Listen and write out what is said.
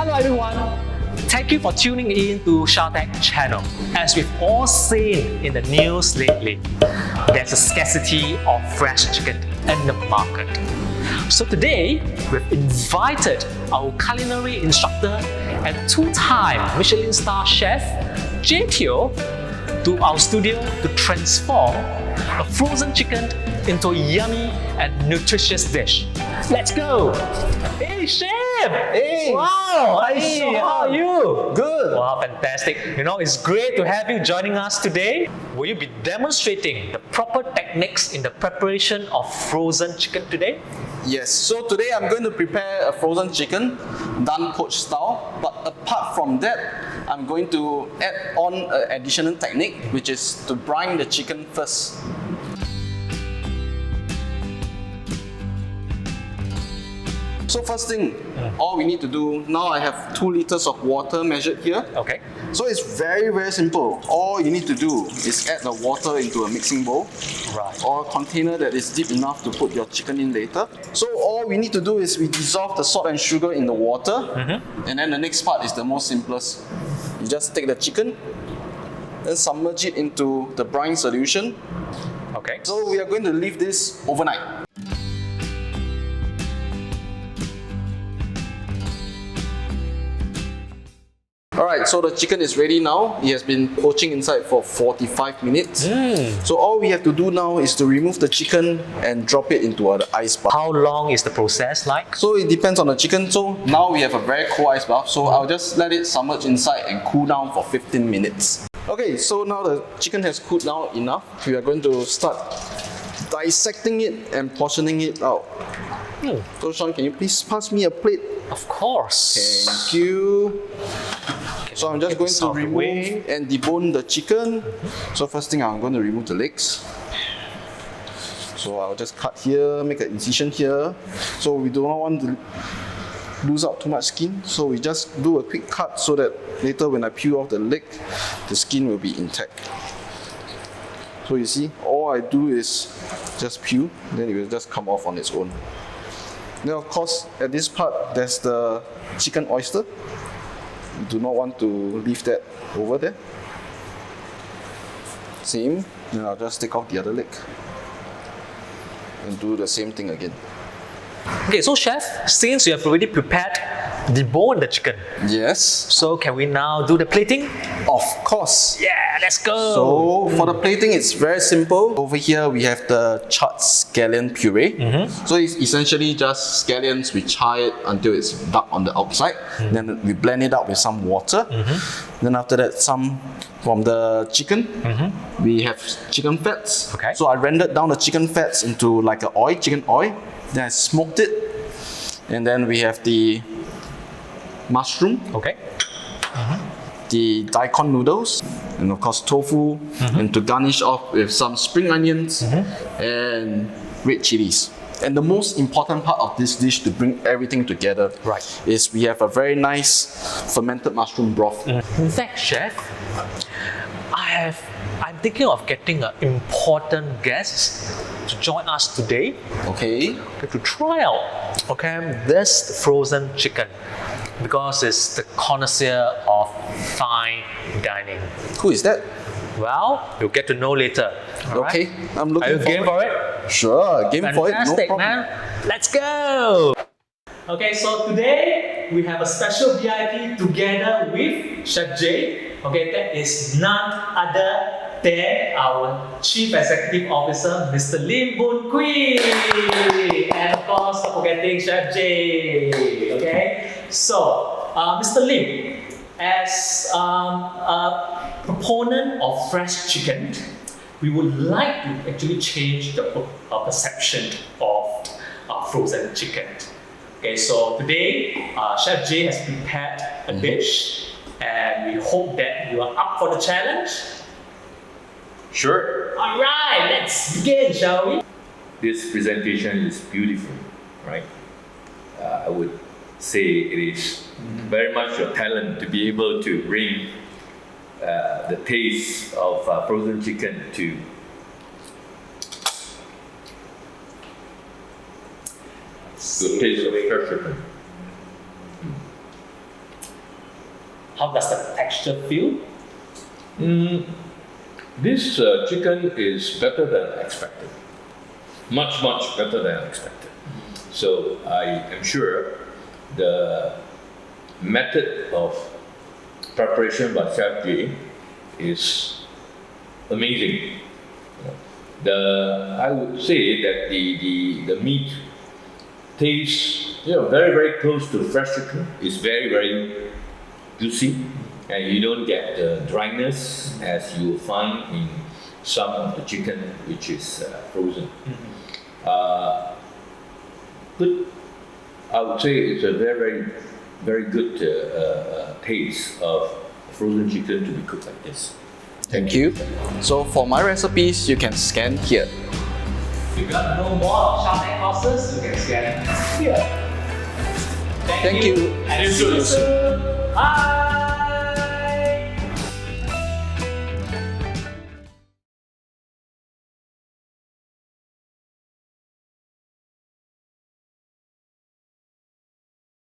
Hello everyone, thank you for tuning in to Shartech channel. As we've all seen in the news lately, there's a scarcity of fresh chicken in the market. So today, we've invited our culinary instructor and two-time Michelin Star Chef, Jay Teo, to our studio to transform a frozen chicken into a yummy and nutritious dish. Let's go! Hey Chef! Hey! Wow! Hey, How are you? Good! Wow, fantastic. You know, it's great to have you joining us today. Will you be demonstrating the proper techniques in the preparation of frozen chicken today? Yes, so today I'm going to prepare a frozen chicken, done poached style. But apart from that, I'm going to add on an additional technique, which is to brine the chicken first. So first thing, all we need to do, now I have 2 liters of water measured here. Okay. So it's very simple. All you need to do is add the water into a mixing bowl. Right. Or a container that is deep enough to put your chicken in later. So all we need to do is we dissolve the salt and sugar in the water. And then the next part is the most simplest. You just take the chicken and submerge it into the brine solution. Okay. So we are going to leave this overnight. Alright, so the chicken is ready now. It has been poaching inside for 45 minutes. So all we have to do now is to remove the chicken and drop it into the ice bath. How long is the process like? So it depends on the chicken. So now we have a very cold ice bath. So I'll just let it submerge inside and cool down for 15 minutes. Okay, so now the chicken has cooled down enough. We are going to start dissecting it and portioning it out. So Sean, can you please pass me a plate? Of course. Thank you. So I'm just going to remove and debone the chicken. So first thing, I'm going to remove the legs. So I'll just cut here, make an incision here. So we do not want to lose out too much skin. So we just do a quick cut so that later when I peel off the leg, the skin will be intact. So you see, all I do is just peel, then it will just come off on its own. Then of course, at this part, there's the chicken oyster. You do not want to leave that over there. Same, then I'll just take off the other leg and do the same thing again. Okay, so Chef, since you have already prepared debone the chicken, Yes, so can we now do the plating? of course. Yeah, let's go! So for the plating, it's very simple. Over here, we have the charred scallion puree. So it's essentially just scallions. We char it until it's dark on the outside. Then we blend it out with some water. Then after that, some from the chicken. We have chicken fats. Okay. So I rendered down the chicken fats into like a oil, chicken oil. Then I smoked it. And then we have the mushroom. Okay. The daikon noodles, and of course tofu, and to garnish off with some spring onions and red chilies. And the most important part of this dish to bring everything together is we have a very nice fermented mushroom broth. In fact, Chef, I'm thinking of getting an important guest to join us today. Okay. To try out this frozen chicken, because it's the connoisseur of fine dining. Who is that? Well, you'll get to know later. Okay, I'm looking Are you game for it? Sure, game for it, no Fantastic, problem. man. Let's go! Okay, so today we have a special VIP together with Chef Jay. Okay, that is none other than our Chief Executive Officer, Mr. Lim Boon Kui. And of course, not forgetting Chef Jay. Okay, so Mr. Lim, as a proponent of fresh chicken, we would like to actually change the perception of frozen chicken. Okay, so today Chef Jay has prepared a dish, and we hope that you are up for the challenge. Sure. Alright, let's begin, shall we? This presentation is beautiful, right? I would say it is very much your talent to be able to bring the taste of frozen chicken to the taste of fresh chicken. how does the texture feel? This chicken is better than expected. Much, much better than expected. So I am sure the method of preparation by Chef Jay is amazing. I would say that the meat tastes very, very close to fresh chicken. It's very, very juicy, and you don't get the dryness as you will find in some of the chicken which is frozen. Good. I would say it's a very, very, very good taste of frozen chicken to be cooked like this. Thank you. So for my recipes, you can scan here. If you want to know more about Shark Tank courses, you can scan here. Thank Thank you. And see you soon. Bye.